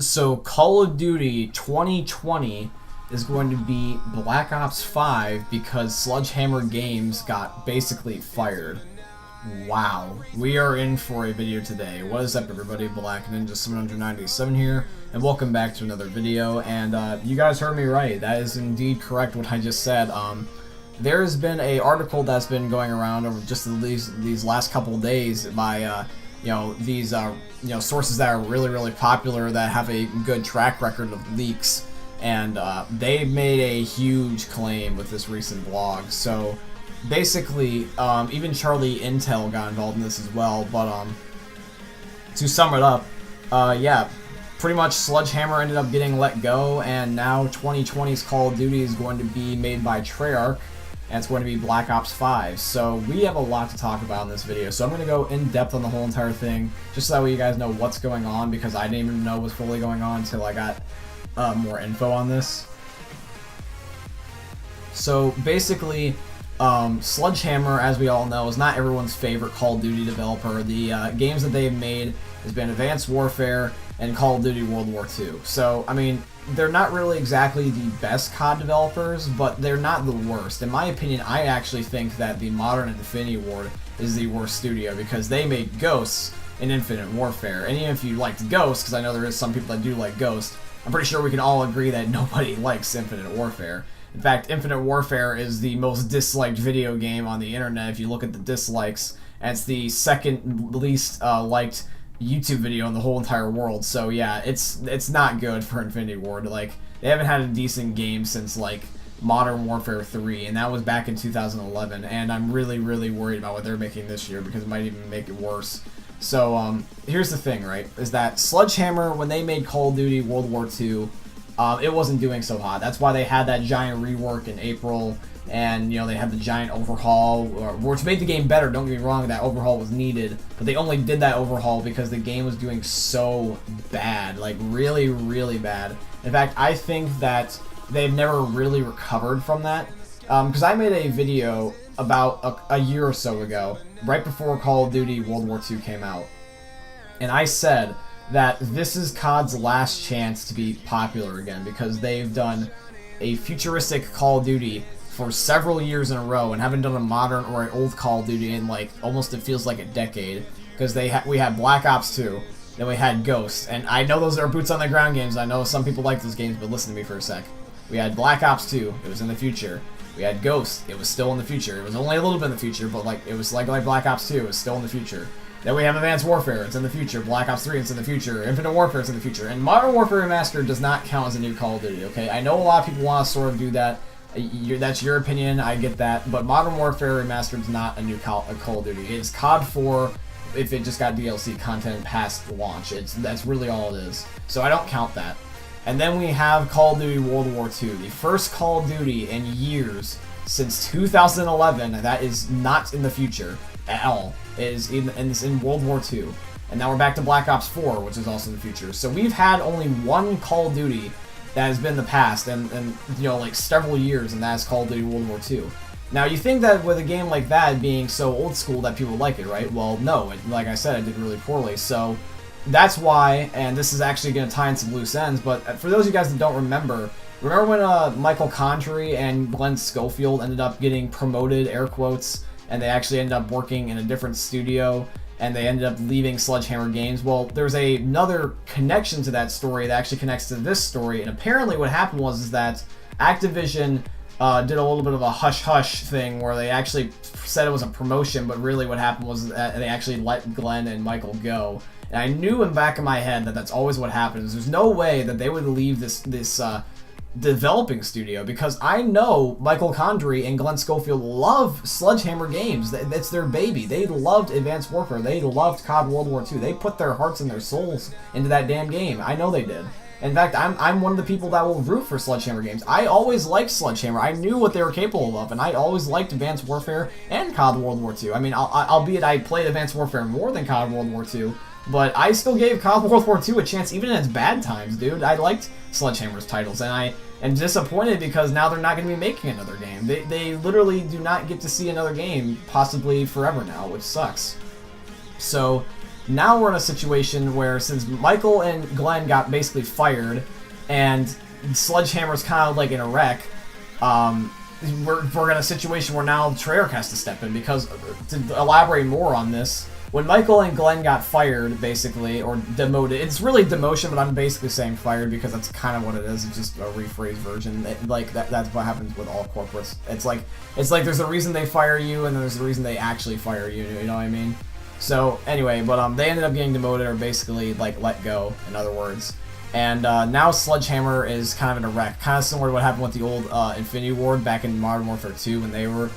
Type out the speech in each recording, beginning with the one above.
So Call of Duty 2020 is going to be Black Ops 5 because SledgeHammer Games got basically fired. Wow. We are in for a video today. What is up, everybody? Black Ninja 797 here, and welcome back to another video. And you guys heard me right. That is indeed correct what I just said. There's been a article that's been going around over just these last couple of days by these sources that are really popular that have a good track record of leaks, and they made a huge claim with this recent blog. So basically, even Charlie Intel got involved in this as well. But to sum it up, yeah, pretty much SledgeHammer ended up getting let go, and now 2020's Call of Duty is going to be made by Treyarch, and it's going to be Black Ops 5. So we have a lot to talk about in this video. So I'm going to go in depth on the whole entire thing, just so that way you guys know what's going on, because I didn't even know what was fully going on until I got more info on this. So basically, SledgeHammer, as we all know, is not everyone's favorite Call of Duty developer. The games that they've made has been Advanced Warfare and Call of Duty World War II. So, I mean, they're not really exactly the best COD developers, but they're not the worst. In my opinion, I actually think that the modern Infinity Ward is the worst studio, because they made Ghosts in Infinite Warfare. And even if you liked Ghosts, because I know there is some people that do like Ghost, I'm pretty sure we can all agree that nobody likes Infinite Warfare. In fact, Infinite Warfare is the most disliked video game on the internet if you look at the dislikes, and it's the second least liked YouTube video in the whole entire world. So yeah, it's not good for Infinity Ward. Like, they haven't had a decent game since like Modern Warfare 3, and that was back in 2011, and I'm really worried about what they're making this year, because it might even make it worse. So here's the thing, right, is that SledgeHammer, when they made Call of Duty World War II, it wasn't doing so hot. That's why they had that giant rework in April, and they had the giant overhaul, which made the game better. Don't get me wrong, that overhaul was needed, but they only did that overhaul because the game was doing so bad, like really bad. In fact, I think that they've never really recovered from that, because I made a video about a year or so ago, right before Call of Duty World War II came out, and I said that this is COD's last chance to be popular again, because they've done a futuristic Call of Duty for several years in a row and haven't done a modern or an old Call of Duty in like almost, it feels like, a decade. Because we had Black Ops 2, then we had Ghost, and I know those are boots on the ground games. I know some people like those games, but listen to me for a sec. We had Black Ops 2, it was in the future. We had Ghost, it was still in the future. It was only a little bit in the future, but like it was like Black Ops 2, it was still in the future. Then we have Advanced Warfare, it's in the future. Black Ops 3, it's in the future. Infinite Warfare, it's in the future. And Modern Warfare Remastered does not count as a new Call of Duty, okay? I know a lot of people want to sort of do that. That's your opinion, I get that. But Modern Warfare Remastered is not a new Call of Duty. It's COD 4 if it just got DLC content past launch. That's really all it is. So I don't count that. And then we have Call of Duty World War II, the first Call of Duty in years since 2011 that is not in the future at all. It's in World War II. And now we're back to Black Ops 4, which is also in the future. So we've had only one Call of Duty that has been the past, and like several years, and that's Call of Duty World War II. Now, you think that with a game like that being so old school that people like it, right? Well, no. Like I said, it did really poorly. So that's why, and this is actually going to tie in some loose ends, but for those of you guys that don't remember when Michael Condrey and Glenn Schofield ended up getting promoted, air quotes, and they actually ended up working in a different studio, and they ended up leaving SledgeHammer Games? Well, there's another connection to that story that actually connects to this story, and apparently what happened was that Activision did a little bit of a hush-hush thing where they actually said it was a promotion, but really what happened was that they actually let Glenn and Michael go. And I knew in the back of my head that that's always what happens. There's no way that they would leave this developing studio, because I know Michael Condrey and Glenn Schofield love SledgeHammer Games. That's their baby. They loved Advanced Warfare. They loved COD World War II. They put their hearts and their souls into that damn game. I know they did. In fact, I'm one of the people that will root for SledgeHammer Games. I always liked SledgeHammer. I knew what they were capable of, and I always liked Advanced Warfare and COD World War II. I mean, albeit I played Advanced Warfare more than COD World War II, but I still gave COD World War II a chance, even in its bad times, dude. I liked SledgeHammer's titles, and I am disappointed because now they're not going to be making another game. They literally do not get to see another game, possibly forever now, which sucks. So Now we're in a situation where, since Michael and Glenn got basically fired, and SledgeHammer's kind of like in a wreck, we're in a situation where now Treyarch has to step in, because, to elaborate more on this, when Michael and Glenn got fired, basically, or demoted, it's really demotion, but I'm basically saying fired because that's kind of what it is. It's just a rephrased version. That's what happens with all corporates. It's like there's a reason they fire you, and there's a reason they actually fire you. You know what I mean? So anyway, but they ended up getting demoted, or basically like let go, in other words. And now SledgeHammer is kind of in a wreck, kind of similar to what happened with the old Infinity Ward back in Modern Warfare 2, when they were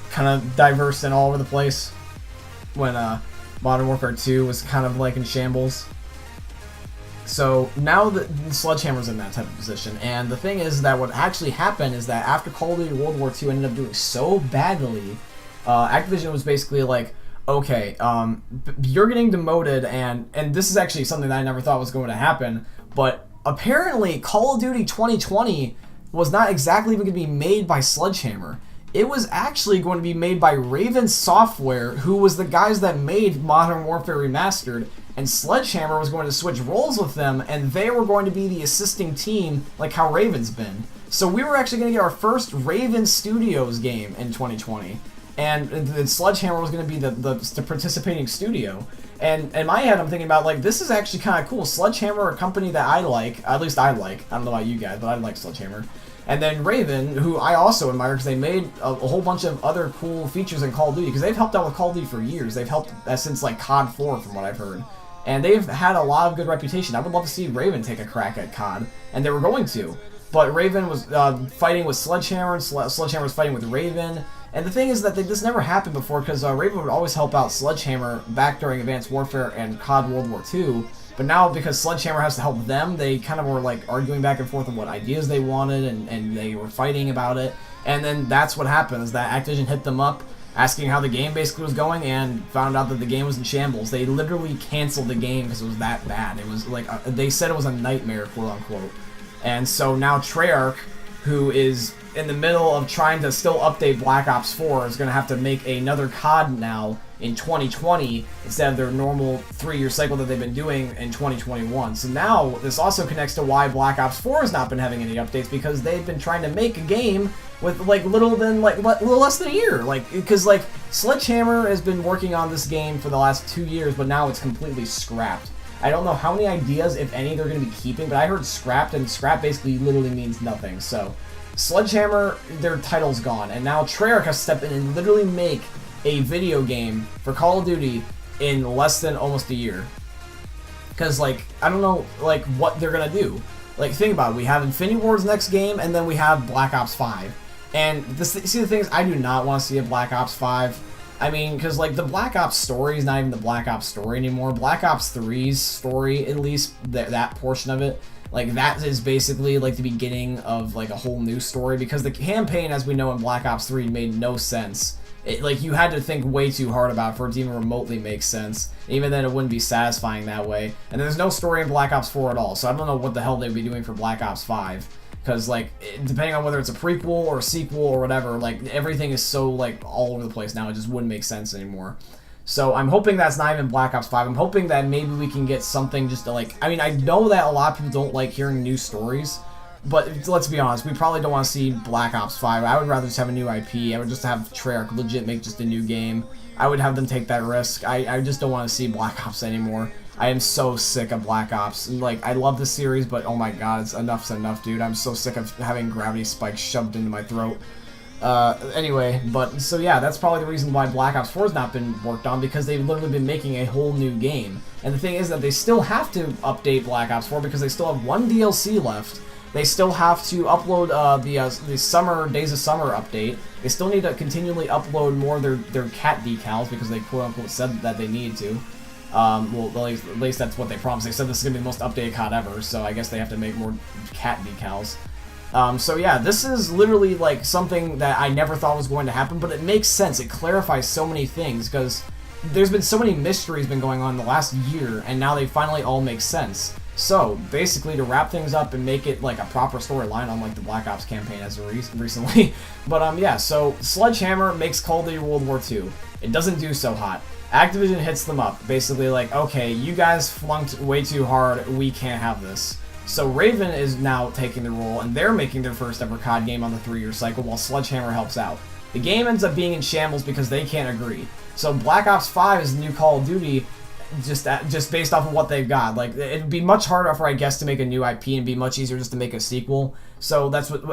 kind of diverse and all over the place. When Modern Warfare 2 was kind of like in shambles. So now the SledgeHammer's in that type of position, and the thing is that what actually happened is that after Call of Duty World War II ended up doing so badly, Activision was basically like, okay, you're getting demoted, and this is actually something that I never thought was going to happen, but apparently Call of Duty 2020 was not exactly even going to be made by SledgeHammer. It was actually going to be made by Raven Software, who was the guys that made Modern Warfare Remastered, and SledgeHammer was going to switch roles with them, and they were going to be the assisting team, like how Raven's been. So we were actually going to get our first Raven Studios game in 2020, and SledgeHammer was going to be the participating studio. And in my head, I'm thinking about, like, this is actually kind of cool. SledgeHammer, a company that I like, at least I like. I don't know about you guys, but I like SledgeHammer. And then Raven, who I also admire, because they made a whole bunch of other cool features in Call of Duty, because they've helped out with Call of Duty for years. They've helped since, like, COD 4, from what I've heard. And they've had a lot of good reputation. I would love to see Raven take a crack at COD, and they were going to. But Raven was fighting with SledgeHammer, and SledgeHammer was fighting with Raven. And the thing is that this never happened before, because Raven would always help out SledgeHammer back during Advanced Warfare and COD World War II. But now, because SledgeHammer has to help them, they kind of were like arguing back and forth on what ideas they wanted, and they were fighting about it. And then that's what happened, is that Activision hit them up, asking how the game basically was going, and found out that the game was in shambles. They literally canceled the game because it was that bad. It was like, they said it was a nightmare, quote unquote. And so now Treyarch, who is in the middle of trying to still update Black Ops 4, is going to have to make another COD now in 2020 instead of their normal 3-year cycle that they've been doing in 2021. So now this also connects to why Black Ops 4 has not been having any updates, because they've been trying to make a game with like little less than a year. Because SledgeHammer has been working on this game for the last 2 years, but now it's completely scrapped. I don't know how many ideas, if any, they're going to be keeping, but I heard scrapped, and scrap basically literally means nothing. So SledgeHammer, their title's gone, and now Treyarch has to step in and literally make a video game for Call of Duty in less than almost a year. Because, like, I don't know, like, what they're gonna do. Like, think about it. We have Infinity Ward's next game, and then we have Black Ops 5. And, see, the thing is, I do not want to see a Black Ops 5. I mean, because, like, the Black Ops story is not even the Black Ops story anymore. Black Ops 3's story, at least, that portion of it, like, that is basically, like, the beginning of, like, a whole new story, because the campaign, as we know in Black Ops 3, made no sense. Like, you had to think way too hard about it for it to even remotely make sense. Even then, it wouldn't be satisfying that way. And there's no story in Black Ops 4 at all, so I don't know what the hell they'd be doing for Black Ops 5. Because, like, depending on whether it's a prequel or a sequel or whatever, like, everything is so, like, all over the place now, it just wouldn't make sense anymore. So I'm hoping that's not even Black Ops 5. I'm hoping that maybe we can get something just to, like... I mean, I know that a lot of people don't like hearing new stories, but let's be honest, we probably don't want to see Black Ops 5. I would rather just have a new IP. I would just have Treyarch legit make just a new game. I would have them take that risk. I just don't want to see Black Ops anymore. I am so sick of Black Ops. Like, I love the series, but oh my god, enough's enough, dude. I'm so sick of having gravity spikes shoved into my throat. Anyway, but, so yeah, that's probably the reason why Black Ops 4 has not been worked on, because they've literally been making a whole new game. And the thing is that they still have to update Black Ops 4, because they still have one DLC left. They still have to upload the summer Days of Summer update. They still need to continually upload more of their cat decals, because they quote-unquote said that they need to. Well, at least that's what they promised. They said this is going to be the most updated COD ever, so I guess they have to make more cat decals. So yeah, this is literally like something that I never thought was going to happen, but it makes sense. It clarifies so many things, because there's been so many mysteries been going on in the last year, and now they finally all make sense. So, basically, to wrap things up and make it like a proper storyline, unlike the Black Ops campaign as of recently. But yeah, so SledgeHammer makes Call of Duty World War II. It doesn't do so hot. Activision hits them up, basically like, okay, you guys flunked way too hard, we can't have this. So Raven is now taking the role, and they're making their first ever COD game on the 3-year cycle, while SledgeHammer helps out. The game ends up being in shambles because they can't agree. So Black Ops 5 is the new Call of Duty, just based off of what they've got. Like, it'd be much harder for, I guess, to make a new IP, and be much easier just to make a sequel. So that's what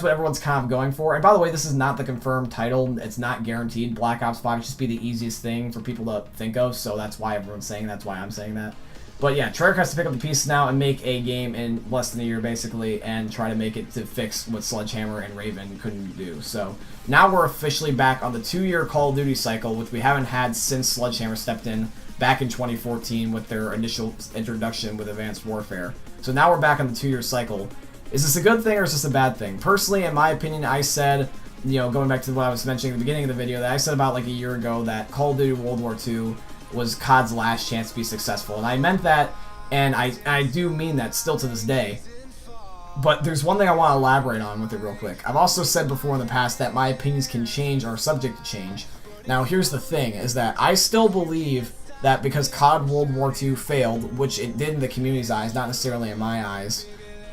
everyone's kind of going for. And by the way, this is not the confirmed title. It's not guaranteed. Black Ops 5 should just be the easiest thing for people to think of. So that's why everyone's saying. That's why I'm saying that. But yeah, Treyarch has to pick up the pieces now and make a game in less than a year, basically, and try to make it to fix what SledgeHammer and Raven couldn't do. So now we're officially back on the 2-year Call of Duty cycle, which we haven't had since SledgeHammer stepped in back in 2014 with their initial introduction with Advanced Warfare. So now we're back on the 2-year cycle. Is this a good thing or is this a bad thing? Personally, in my opinion, I said, going back to what I was mentioning at the beginning of the video, that I said about like a year ago that Call of Duty World War II was COD's last chance to be successful. And I meant that, and I do mean that still to this day. But there's one thing I want to elaborate on with it real quick. I've also said before in the past that my opinions can change or are subject to change. Now here's the thing, is that I still believe that because COD World War II failed, which it did in the community's eyes, not necessarily in my eyes,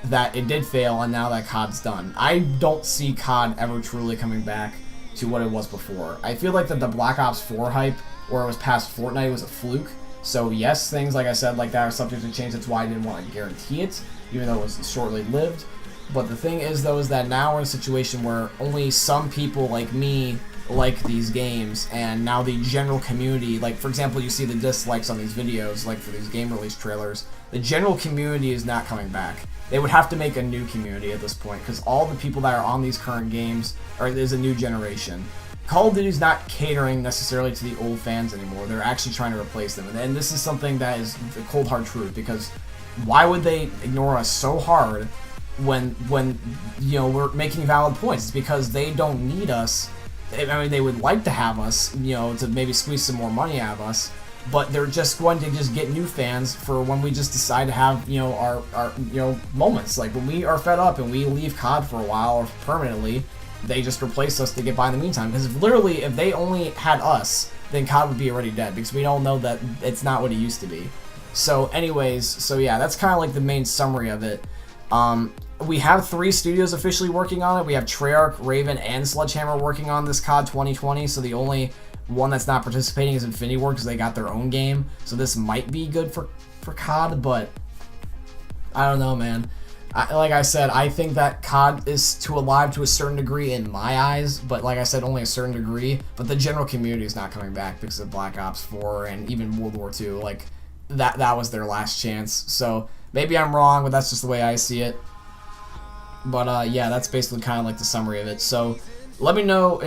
that it did fail, and now that COD's done. I don't see COD ever truly coming back to what it was before. I feel like that the Black Ops 4 hype, where it was past Fortnite, was a fluke. So yes, things like I said like that are subject to change. That's why I didn't want to guarantee it, even though it was shortly lived. But the thing is, though, is that now we're in a situation where only some people like me like these games, and now the general community, like for example, you see the dislikes on these videos, like for these game release trailers, the general community is not coming back. They would have to make a new community at this point, because all the people that are on these current games there's a new generation. Call of Duty's not catering necessarily to the old fans anymore. They're actually trying to replace them. And this is something that is the cold hard truth, because why would they ignore us so hard when we're making valid points? It's because they don't need us. I mean, they would like to have us, to maybe squeeze some more money out of us, but they're just going to just get new fans for when we just decide to have, our moments. Like when we are fed up and we leave COD for a while or permanently, they just replace us to get by in the meantime. Because if they only had us, then COD would be already dead, because we all know that it's not what it used to be. So anyways, yeah, that's kind of like the main summary of it. We have 3 studios officially working on it. We have Treyarch, Raven, and SledgeHammer working on this COD 2020, so the only one that's not participating is Infinity Ward, because they got their own game. So this might be good for COD, but I don't know, man. Like I said, I think that COD is too alive to a certain degree in my eyes, but like I said, only a certain degree. But the general community is not coming back because of Black Ops 4 and even World War II. Like, that was their last chance. So maybe I'm wrong, but that's just the way I see it. But yeah, that's basically kind of like the summary of it. So let me know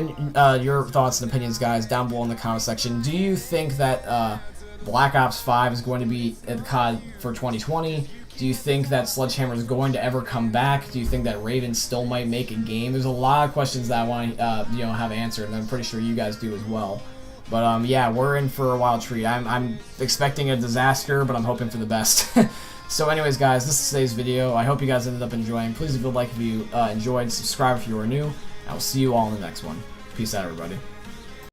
your thoughts and opinions, guys, down below in the comment section. Do you think that Black Ops 5 is going to be at the COD for 2020? Do you think that SledgeHammer is going to ever come back? Do you think that Raven still might make a game? There's a lot of questions that I want to have answered, and I'm pretty sure you guys do as well. But yeah, we're in for a wild treat. I'm expecting a disaster, but I'm hoping for the best. So anyways, guys, this is today's video. I hope you guys ended up enjoying. Please leave a like if you enjoyed, subscribe if you are new. I will see you all in the next one. Peace out, everybody.